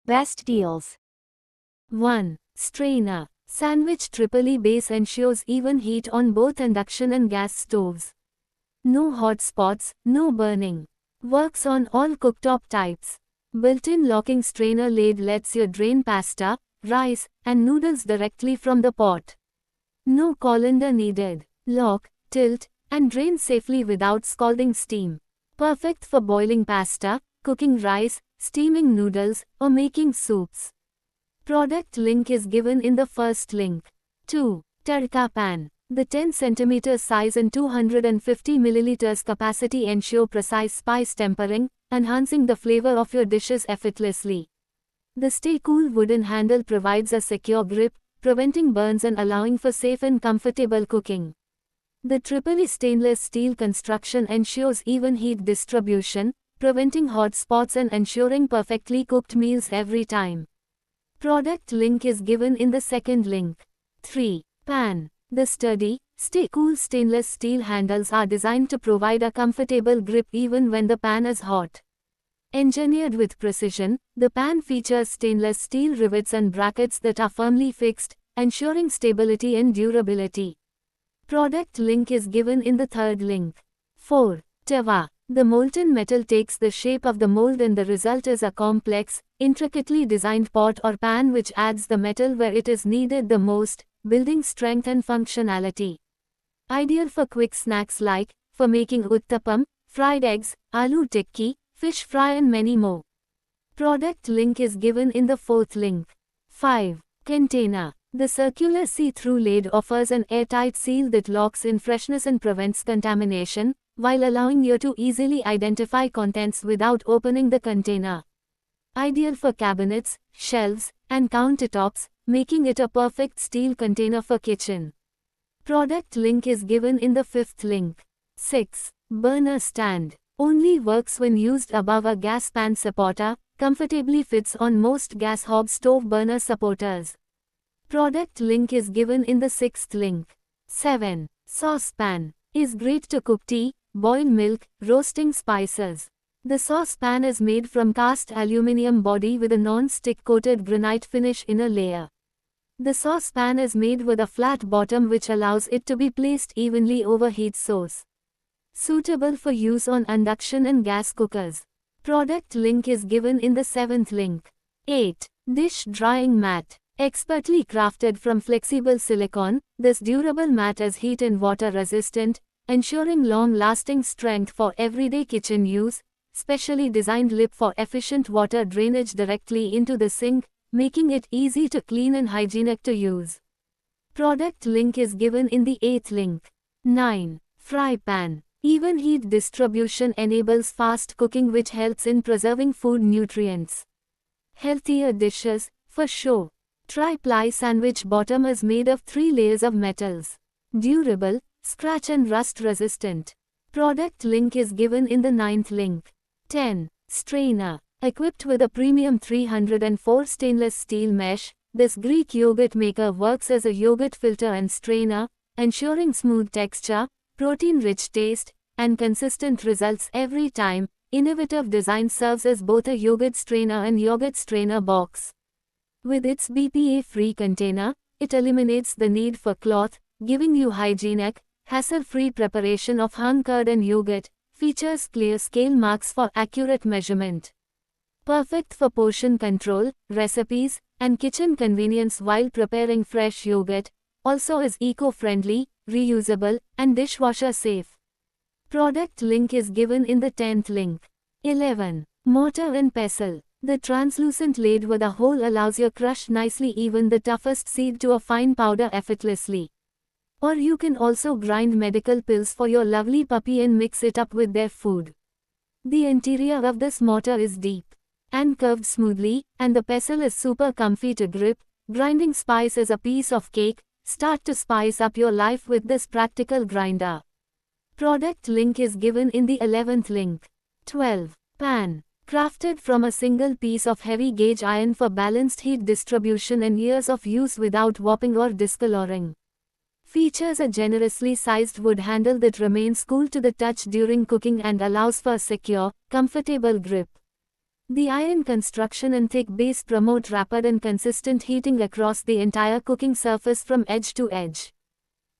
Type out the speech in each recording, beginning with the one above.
Best deals. 1. Strainer. Sandwich Tripoli base ensures even heat on both induction and gas stoves. No hot spots, no burning. Works on all cooktop types. Built-in locking strainer lid lets you drain pasta, rice, and noodles directly from the pot. No colander needed. Lock, tilt, and drain safely without scalding steam. Perfect for boiling pasta, cooking rice, steaming noodles, or making soups. Product link is given in the first link. 2. Tadka pan. The 10 cm size and 250 ml capacity ensure precise spice tempering, enhancing the flavor of your dishes effortlessly. The Stay Cool wooden handle provides a secure grip, preventing burns and allowing for safe and comfortable cooking. The Tripoli stainless steel construction ensures even heat distribution, preventing hot spots and ensuring perfectly cooked meals every time. Product link is given in the second link. 3. Pan. The sturdy, Stay Cool stainless steel handles are designed to provide a comfortable grip even when the pan is hot. Engineered with precision, the pan features stainless steel rivets and brackets that are firmly fixed, ensuring stability and durability. Product link is given in the third link. 4. Tawa. The molten metal takes the shape of the mold and the result is a complex, intricately designed pot or pan which adds the metal where it is needed the most, building strength and functionality. Ideal for quick snacks like, for making uttapam, fried eggs, aloo tikki, fish fry and many more. Product link is given in the fourth link. 5. Container. The circular see-through lid offers an airtight seal that locks in freshness and prevents contamination, while allowing you to easily identify contents without opening the container. Ideal for cabinets, shelves, and countertops, making it a perfect steel container for kitchen. Product link is given in the fifth link. 6. Burner stand. Only works when used above a gas pan supporter, comfortably fits on most gas hob stove burner supporters. Product link is given in the sixth link. 7. Saucepan. Is great to cook tea, boil milk, roasting spices. The saucepan is made from cast aluminium body with a non-stick coated granite finish inner layer. The saucepan is made with a flat bottom which allows it to be placed evenly over heat source. Suitable for use on induction and gas cookers. Product link is given in the seventh link. 8. Dish drying mat. Expertly crafted from flexible silicone, this durable mat is heat and water resistant, ensuring long-lasting strength for everyday kitchen use. Specially designed lip for efficient water drainage directly into the sink, making it easy to clean and hygienic to use. Product link is given in the 8th link. 9. Fry pan. Even heat distribution enables fast cooking which helps in preserving food nutrients. Healthier dishes, for sure. Tri-ply sandwich bottom is made of 3 layers of metals. Durable, scratch and rust resistant. Product link is given in the 9th link. 10. Strainer. Equipped with a premium 304 stainless steel mesh, this Greek yogurt maker works as a yogurt filter and strainer, ensuring smooth texture, protein-rich taste, and consistent results every time. Innovative design serves as both a yogurt strainer and yogurt strainer box. With its BPA-free container, it eliminates the need for cloth, giving you hygienic, hassle-free preparation of hung curd and yogurt. Features clear scale marks for accurate measurement. Perfect for portion control, recipes, and kitchen convenience while preparing fresh yogurt. Also is eco-friendly, reusable, and dishwasher safe. Product link is given in the 10th link. 11. Mortar and pestle. The translucent lid with a hole allows you to crush nicely even the toughest seed to a fine powder effortlessly. Or you can also grind medical pills for your lovely puppy and mix it up with their food. The interior of this mortar is deep and curved smoothly, and the pestle is super comfy to grip. Grinding spice is a piece of cake. Start to spice up your life with this practical grinder. Product link is given in the 11th link. 12. Pan. Crafted from a single piece of heavy gauge iron for balanced heat distribution and years of use without warping or discoloring. Features a generously sized wood handle that remains cool to the touch during cooking and allows for a secure, comfortable grip. The iron construction and thick base promote rapid and consistent heating across the entire cooking surface from edge to edge.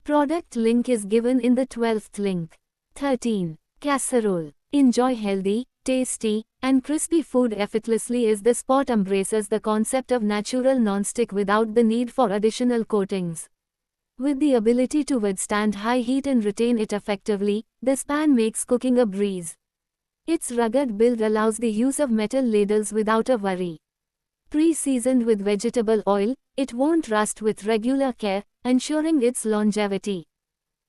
Product link is given in the 12th link. 13. Casserole. Enjoy healthy, tasty, and crispy food effortlessly is the spot embraces the concept of natural non-stick without the need for additional coatings. With the ability to withstand high heat and retain it effectively, this pan makes cooking a breeze. Its rugged build allows the use of metal ladles without a worry. Pre-seasoned with vegetable oil, it won't rust with regular care, ensuring its longevity.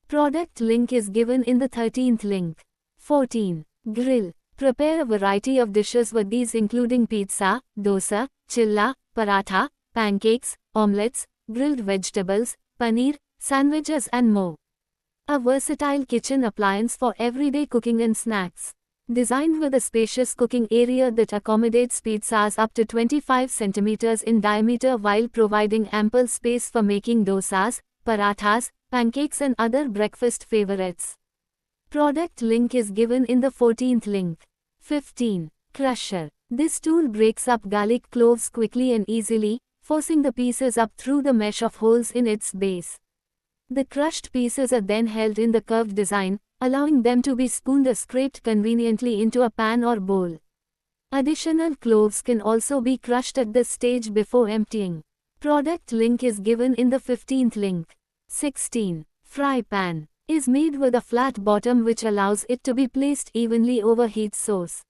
Product link is given in the 13th link. 14. Grill. Prepare a variety of dishes with these including pizza, dosa, chilla, paratha, pancakes, omelets, grilled vegetables, paneer, sandwiches and more. A versatile kitchen appliance for everyday cooking and snacks. Designed with a spacious cooking area that accommodates pizzas up to 25 centimeters in diameter while providing ample space for making dosas, parathas, pancakes and other breakfast favorites. Product link is given in the 14th link. 15. Crusher. This tool breaks up garlic cloves quickly and easily, forcing the pieces up through the mesh of holes in its base. The crushed pieces are then held in the curved design, allowing them to be spooned or scraped conveniently into a pan or bowl. Additional cloves can also be crushed at this stage before emptying. Product link is given in the 15th link. 16. Fry pan. Is made with a flat bottom which allows it to be placed evenly over heat source.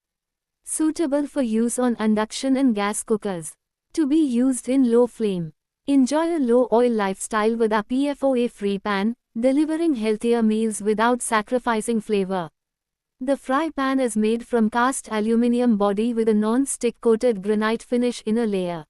Suitable for use on induction and gas cookers. To be used in low flame. Enjoy a low oil lifestyle with a PFOA-free pan, delivering healthier meals without sacrificing flavor. The fry pan is made from cast aluminum body with a non-stick coated granite finish inner layer.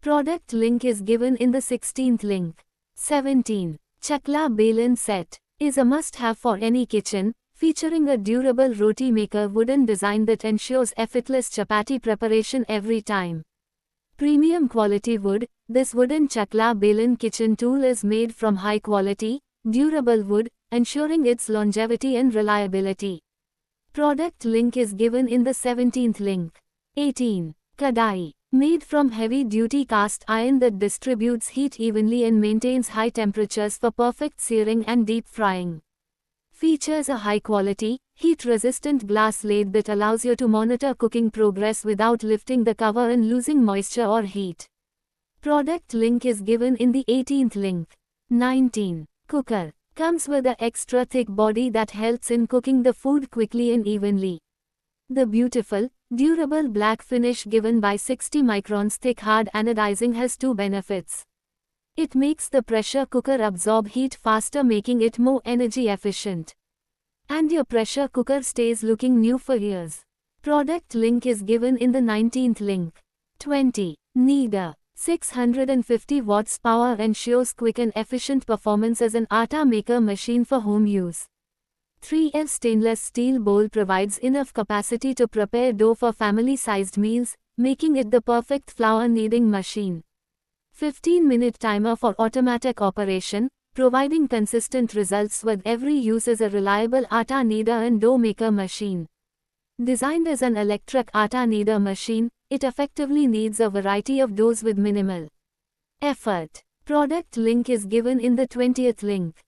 Product link is given in the 16th link. 17. Chakla Belan set. Is a must-have for any kitchen, featuring a durable roti maker wooden design that ensures effortless chapati preparation every time. Premium quality wood, this wooden Chakla Belan kitchen tool is made from high-quality, durable wood, ensuring its longevity and reliability. Product link is given in the 17th link. 18. Kadai. Made from heavy-duty cast iron that distributes heat evenly and maintains high temperatures for perfect searing and deep frying. Features a high-quality, heat-resistant glass lid that allows you to monitor cooking progress without lifting the cover and losing moisture or heat. Product link is given in the 18th link. 19. Cooker. Comes with an extra thick body that helps in cooking the food quickly and evenly. The beautiful, durable black finish given by 60 microns thick hard anodizing has two benefits. It makes the pressure cooker absorb heat faster, making it more energy efficient. And your pressure cooker stays looking new for years. Product link is given in the 19th link. 20. Kneader. 650 watts power ensures quick and efficient performance as an atta maker machine for home use. 3F stainless steel bowl provides enough capacity to prepare dough for family-sized meals, making it the perfect flour kneading machine. 15-minute timer for automatic operation, providing consistent results with every use as a reliable atta kneader and dough maker machine. Designed as an electric atta kneader machine, it effectively kneads a variety of doughs with minimal effort. Product link is given in the 20th link.